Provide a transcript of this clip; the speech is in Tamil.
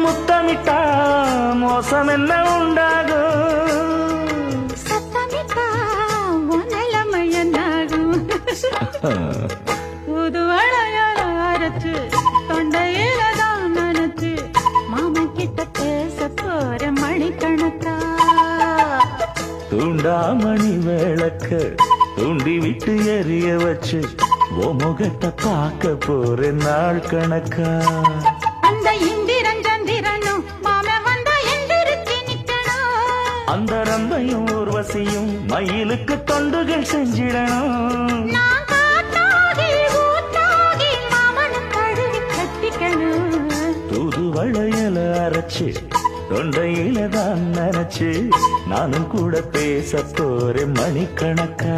முத்தமிட்டா மோசம் என்ன உண்டாகும்? சத்தமிட்டா நிலைமையன்னாகும். புது வளையல அரைச்சு தொண்டையில தான் நனைச்சு மாமன் கிட்ட பேச போற மணிக்கணக்கா. தூண்டாமணி விளக்க தூண்டி விட்டு எரிய வச்சு ஓ முகத்தை பார்க்க போற நாள் கணக்கா. அந்த இந்திரன் சந்திரனும் மாமன் வந்தா எந்திரிச்சு நிக்கணும். அந்த ரம்பையும் ஊர்வசியும் மயிலுக்கு தொண்டுகள் செஞ்சிடணும். நான் காத்தாகி ஊத்தாகி மாமனும் கழுவி கட்டிக்கணும். தூது வளையல அரைச்சு தொண்டையில தான் நினைச்சு நானும் கூட பேச போறேன் மணிக்கணக்கா.